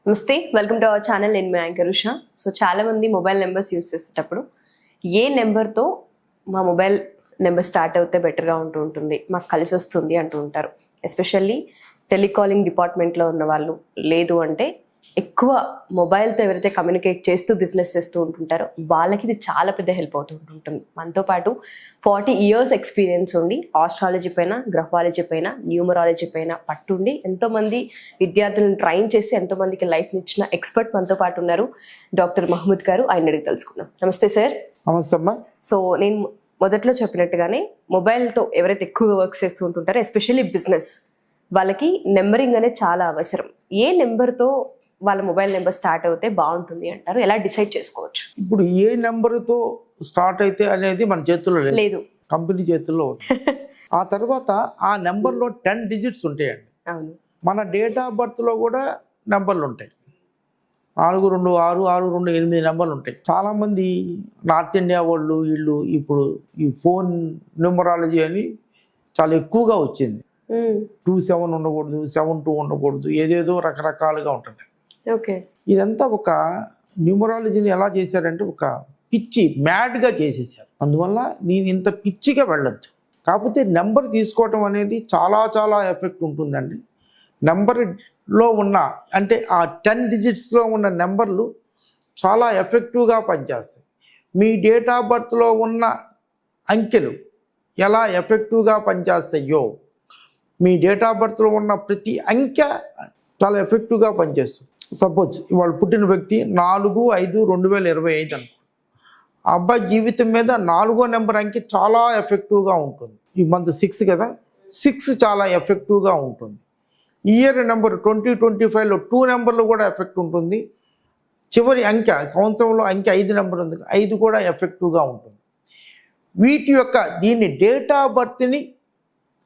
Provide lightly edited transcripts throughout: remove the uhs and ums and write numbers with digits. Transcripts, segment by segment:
నమస్తే, welcome to our channel. నేను మీ anchor Usha. So చాలా మంది మొబైల్ నెంబర్స్ యూస్ చేసేటప్పుడు ఏ నెంబర్తో మా మొబైల్ నెంబర్ స్టార్ట్ అవుతే బెటర్గా ఉంటుంది, మాకు కలిసి వస్తుంది అంటూ ఉంటారు. ఎస్పెషల్లీ టెలికాలింగ్ డిపార్ట్మెంట్లో ఉన్న వాళ్ళు, లేదు అంటే ఎక్కువ మొబైల్తో ఎవరైతే కమ్యూనికేట్ చేస్తూ బిజినెస్ చేస్తూ ఉంటుంటారో వాళ్ళకి ఇది చాలా పెద్ద హెల్ప్ అవుతూ ఉంటుంది. మనతో పాటు 40 years ఎక్స్పీరియన్స్ ఉండి ఆస్ట్రాలజీ పైన, గ్రహాలజీ పైన, న్యూమరాలజీ పైన పట్టుండి ఎంతోమంది విద్యార్థులను ట్రైన్ చేసి ఎంతోమందికి లైఫ్ని ఇచ్చిన ఎక్స్పర్ట్ మనతో పాటు ఉన్నారు, డాక్టర్ మహమ్మద్ గారు. ఆయన అడిగి తెలుసుకుందాం. నమస్తే సార్. నమస్తే అమ్మా. సో నేను మొదట్లో చెప్పినట్టుగానే మొబైల్తో ఎవరైతే ఎక్కువగా వర్క్ చేస్తూ ఉంటుంటారో ఎస్పెషల్లీ బిజినెస్ వాళ్ళకి నెంబరింగ్ అనేది చాలా అవసరం. ఏ నెంబర్తో వాళ్ళ మొబైల్ నెంబర్ స్టార్ట్ అవుతే బాగుంటుంది అంటారు? ఎలా డిసైడ్ చేసుకోవచ్చు? ఇప్పుడు ఏ నెంబర్తో స్టార్ట్ అయితే అనేది మన చేతుల్లో లేదు, కంపెనీ చేతుల్లో ఉంది. ఆ తర్వాత ఆ నెంబర్లో 10 digits ఉంటాయండి. అవును. మన డేట్ ఆఫ్ బర్త్లో కూడా నెంబర్లు ఉంటాయి. 4, 2, 6, 6, 2, 8 నెంబర్లు ఉంటాయి. చాలామంది నార్త్ ఇండియా వాళ్ళు వీళ్ళు ఇప్పుడు ఈ ఫోన్ న్యూమరాలజీ అని చాలా ఎక్కువగా వచ్చింది. 27 ఉండకూడదు, 72 ఉండకూడదు, ఏదేదో రకరకాలుగా ఉంటుంది. ఓకే. ఇదంతా ఒక న్యూమరాలజీని ఎలా చేశారంటే ఒక పిచ్చి మ్యాడ్గా చేసేసారు. అందువల్ల నేను ఇంత పిచ్చిగా వెళ్ళొద్దు. కాకపోతే నెంబర్ తీసుకోవటం అనేది చాలా చాలా ఎఫెక్ట్ ఉంటుందండి. నెంబర్లో ఉన్న అంటే ఆ 10 digitsలో ఉన్న నెంబర్లు చాలా ఎఫెక్టివ్గా పనిచేస్తాయి. మీ డేట్ ఆఫ్ బర్త్లో ఉన్న అంకెలు ఎలా ఎఫెక్టివ్గా పనిచేస్తాయో మీ డేట్ ఆఫ్ బర్త్లో ఉన్న ప్రతి అంకె చాలా ఎఫెక్టివ్గా పనిచేస్తుంది. సపోజ్ ఇవాళ పుట్టిన వ్యక్తి 4/5/2025 అనుకో, ఆ అబ్బాయి జీవితం మీద 4వ నెంబర్ అంకె చాలా ఎఫెక్టివ్గా ఉంటుంది. ఈ మంత్ 6 కదా, 6 చాలా ఎఫెక్టివ్గా ఉంటుంది. ఇయర్ నెంబర్ 2025లో 2 నెంబర్లు కూడా ఎఫెక్ట్ ఉంటుంది. చివరి అంకె సంవత్సరంలో అంకె 5 నెంబర్ ఉంది, 5 కూడా ఎఫెక్టివ్గా ఉంటుంది. వీటి యొక్క దీన్ని డేట్ ఆఫ్ బర్త్ని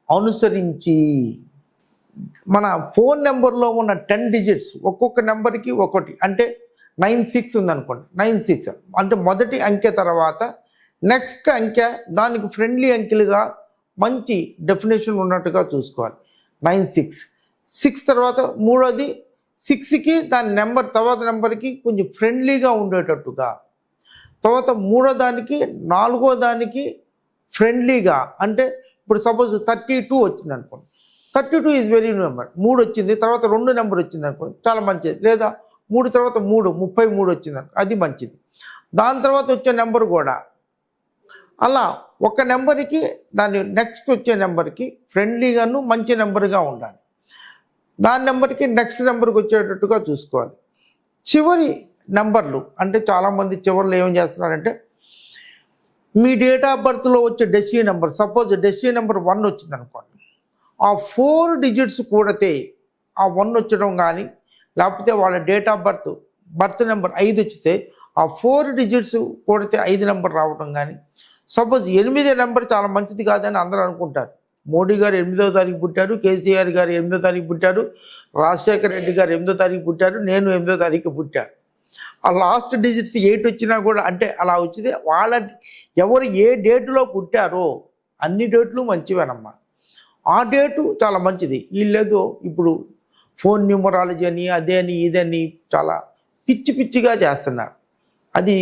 అనుసరించి మన ఫోన్ నెంబర్లో ఉన్న 10 digits ఒక్కొక్క నెంబర్కి ఒకటి, అంటే 96 ఉందనుకోండి, 96 అంటే మొదటి అంకె తర్వాత నెక్స్ట్ అంకె దానికి ఫ్రెండ్లీ అంకెలుగా మంచి డెఫినేషన్ ఉన్నట్టుగా చూసుకోవాలి. 96, 6 తర్వాత మూడోది 6కి దాని నెంబర్ తర్వాత నెంబర్కి కొంచెం ఫ్రెండ్లీగా ఉండేటట్టుగా, తర్వాత మూడో దానికి 4వ దానికి ఫ్రెండ్లీగా, అంటే ఇప్పుడు సపోజ్ 32 వచ్చింది అనుకోండి, 32 ఈజ్ వెరీ నెంబర్. 3 వచ్చింది తర్వాత 2 నెంబర్ వచ్చింది అనుకోండి, చాలా మంచిది. లేదా 3 తర్వాత 3 33 వచ్చింది అనుకో, అది మంచిది. దాని తర్వాత వచ్చే నెంబర్ కూడా అలా ఒక నెంబర్కి దాని నెక్స్ట్ వచ్చే నెంబర్కి ఫ్రెండ్లీగాను మంచి నెంబర్గా ఉండాలి. దాని నెంబర్కి నెక్స్ట్ నెంబర్కి వచ్చేటట్టుగా చూసుకోవాలి. చివరి నెంబర్లు అంటే చాలామంది చివరిలో ఏం చేస్తున్నారంటే మీ డేట్ ఆఫ్ బర్త్లో వచ్చే destiny number, suppose destiny number 1 వచ్చింది అనుకోండి, ఆ 4 digits కూడితే ఆ 1 వచ్చడం కానీ, లేకపోతే వాళ్ళ డేట్ ఆఫ్ బర్త్ నెంబర్ 5 వచ్చితే ఆ 4 digits కూడితే 5 నెంబర్ రావడం కానీ, సపోజ్ 8 నెంబర్ చాలా మంచిది కాదని అందరూ అనుకుంటారు. మోడీ గారు 8వ తారీఖు పుట్టారు, కేసీఆర్ గారు 8వ తారీఖు పుట్టారు, రాజశేఖర రెడ్డి గారు 8వ తారీఖు పుట్టారు, నేను 8వ తారీఖు పుట్టాను. ఆ లాస్ట్ digits 8 వచ్చినా కూడా అంటే అలా వచ్చితే వాళ్ళ ఎవరు ఏ డేటులో పుట్టారో అన్ని డేట్లు మంచివేనమ్మా. ఆ డేటు చాలా మంచిది. వీళ్ళేదో ఇప్పుడు ఫోన్ న్యూమరాలజీ అని అదే అని ఇదని చాలా పిచ్చి పిచ్చిగా చేస్తున్నారు. అది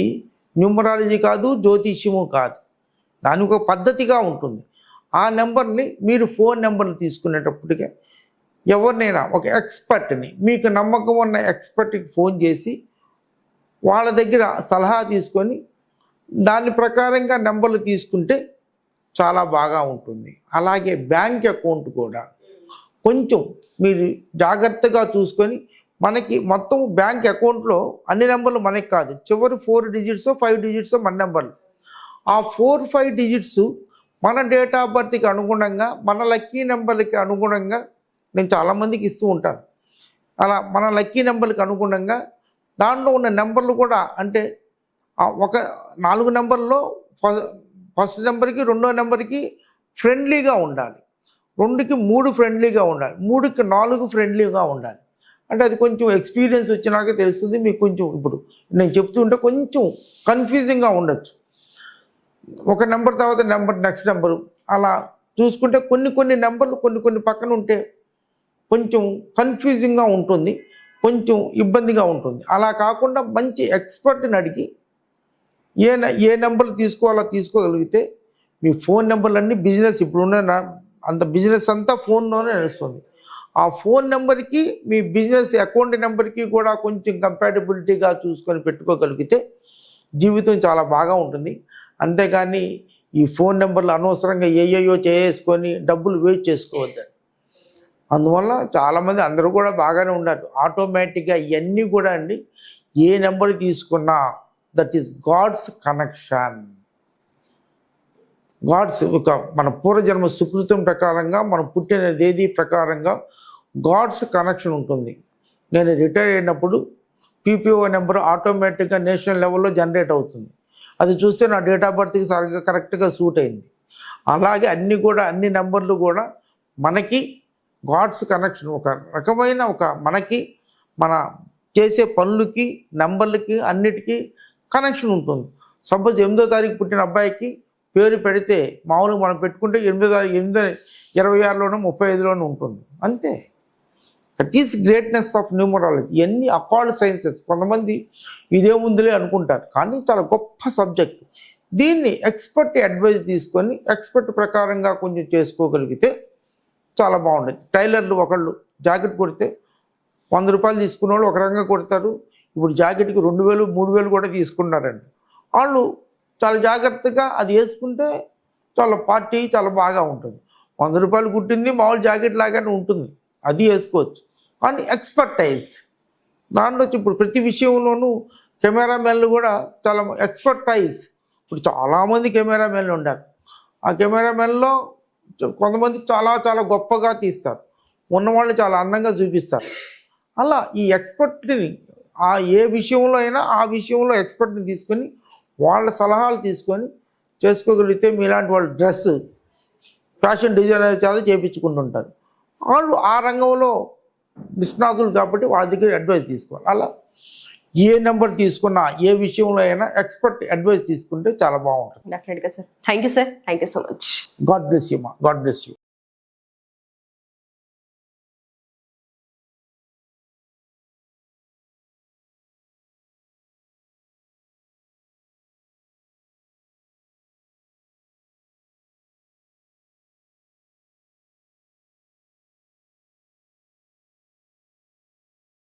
న్యూమరాలజీ కాదు, జ్యోతిష్యము కాదు. దానికి ఒక పద్ధతిగా ఉంటుంది. ఆ నెంబర్ని మీరు ఫోన్ నెంబర్ని తీసుకునేటప్పటికే ఎవరినైనా ఒక ఎక్స్పర్ట్ని, మీకు నమ్మకం ఉన్న ఎక్స్పర్ట్కి ఫోన్ చేసి వాళ్ళ దగ్గర సలహా తీసుకొని దాని ప్రకారంగా నెంబర్లు తీసుకుంటే చాలా బాగా ఉంటుంది. అలాగే బ్యాంక్ అకౌంట్ కూడా కొంచెం మీరు జాగ్రత్తగా చూసుకొని, మనకి మొత్తం బ్యాంక్ అకౌంట్లో అన్ని నెంబర్లు మనకి కాదు, చివరి 4 digits 5 digits మన నెంబర్లు. ఆ 4-5 digits మన డేట్ ఆఫ్ బర్త్కి అనుగుణంగా, మన లక్కీ నెంబర్లకి అనుగుణంగా నేను చాలామందికి ఇస్తూ ఉంటాను. అలా మన లక్కీ నెంబర్కి అనుగుణంగా దాంట్లో ఉన్న నెంబర్లు కూడా అంటే ఒక 4 నెంబర్లో ఫస్ట్ నెంబర్కి 2వ నెంబర్కి ఫ్రెండ్లీగా ఉండాలి, 2కి 3 ఫ్రెండ్లీగా ఉండాలి, 3కి 4 ఫ్రెండ్లీగా ఉండాలి. అంటే అది కొంచెం ఎక్స్పీరియన్స్ వచ్చినాకే తెలుస్తుంది మీకు. కొంచెం ఇప్పుడు నేను చెప్తుంటే కొంచెం కన్ఫ్యూజింగ్గా ఉండొచ్చు. ఒక నెంబర్ తర్వాత నెంబర్ నెక్స్ట్ నెంబరు అలా చూసుకుంటే కొన్ని నెంబర్లు కొన్ని పక్కన ఉంటే కొంచెం కన్ఫ్యూజింగ్గా ఉంటుంది. కొంచెం ఇబ్బందిగా ఉంటుంది. అలా కాకుండా మంచి ఎక్స్పర్ట్ని అడిగి ఏ నెంబర్లు తీసుకోవాలో తీసుకోగలిగితే మీ ఫోన్ నెంబర్లన్నీ బిజినెస్ ఇప్పుడున్న అంత బిజినెస్ అంతా ఫోన్లోనే నడుస్తుంది. ఆ ఫోన్ నెంబర్కి మీ బిజినెస్ అకౌంట్ నెంబర్కి కూడా కొంచెం కంపాటబిలిటీగా చూసుకొని పెట్టుకోగలిగితే జీవితం చాలా బాగా ఉంటుంది. అంతేకాని ఈ ఫోన్ నెంబర్లు అనవసరంగా ఏయేయో చేసుకొని డబ్బులు వేస్ట్ చేసుకోవద్దండి. అందువల్ల చాలామంది అందరూ కూడా బాగానే ఉన్నారు. ఆటోమేటిక్గా ఇవన్నీ కూడా అండి ఏ నెంబర్ తీసుకున్నా that is God's connection. God's ఒక మన పూర్వజన్మ సుకృతం ప్రకారంగా మనం పుట్టిన తేదీ ప్రకారంగా గాడ్స్ కనెక్షన్ ఉంటుంది. నేను రిటైర్ అయినప్పుడు పీపీఓ నెంబర్ ఆటోమేటిక్గా నేషనల్ లెవెల్లో జనరేట్ అవుతుంది. అది చూస్తే నా డేట్ ఆఫ్ బర్త్కి సరిగ్గా కరెక్ట్గా సూట్ అయింది. అలాగే అన్ని నెంబర్లు కూడా మనకి గాడ్స్ కనెక్షన్, ఒక రకమైన మనకి మన చేసే పనులకి నెంబర్లకి అన్నిటికీ కనెక్షన్ ఉంటుంది. సపోజ్ 8వ తారీఖు పుట్టిన అబ్బాయికి పేరు పెడితే మామూలుగా మనం పెట్టుకుంటే 8/26లోనూ 35లోనూ ఉంటుంది అంతే. That is greatness of numerology. ఇవన్నీ అకాల్డ్ సైన్సెస్. కొంతమంది ఇదేముందిలే అనుకుంటారు, కానీ చాలా గొప్ప సబ్జెక్ట్. దీన్ని ఎక్స్పర్ట్ అడ్వైస్ తీసుకొని ఎక్స్పర్ట్ ప్రకారంగా కొంచెం చేసుకోగలిగితే చాలా బాగుండేది. టైలర్లు ఒకళ్ళు జాకెట్ కుడితే 100 రూపాయలు తీసుకున్న వాళ్ళు ఒక రకంగా కొడతారు. ఇప్పుడు జాకెట్కి 2000, 3000 కూడా తీసుకున్నారండి. వాళ్ళు చాలా జాగ్రత్తగా అది వేసుకుంటే చాలా పార్టీ చాలా బాగా ఉంటుంది. 100 రూపాయలు కుట్టింది మామూలు జాకెట్ లాగానే ఉంటుంది, అది వేసుకోవచ్చు. కానీ ఎక్స్పర్టైజ్ దాంట్లో ఇప్పుడు ప్రతి విషయంలోనూ కెమెరామెన్లు కూడా చాలా ఎక్స్పర్టైజ్. ఇప్పుడు చాలామంది కెమెరామెన్లు ఉన్నారు. ఆ కెమెరామెన్లో కొంతమంది చాలా చాలా గొప్పగా తీస్తారు, ఉన్నవాళ్ళు చాలా అందంగా చూపిస్తారు. అలా ఈ ఎక్స్పర్ట్ని ఏ విషయంలో అయినా ఆ విషయంలో ఎక్స్పర్ట్ని తీసుకొని వాళ్ళ సలహాలు తీసుకొని చేసుకోగలిగితే మీలాంటి వాళ్ళు డ్రెస్ ఫ్యాషన్ డిజైనర్ చేత చేయించుకుంటుంటారు. వాళ్ళు ఆ రంగంలో నిష్ణాతులు కాబట్టి వాళ్ళ దగ్గర అడ్వైస్ తీసుకోవాలి. అలా ఏ నెంబర్ తీసుకున్నా ఏ విషయంలో అయినా ఎక్స్పర్ట్ అడ్వైస్ తీసుకుంటే చాలా బాగుంటుంది. డెఫినెట్గా sir. Thank you sir. Thank you so much. God bless you మా. God bless you.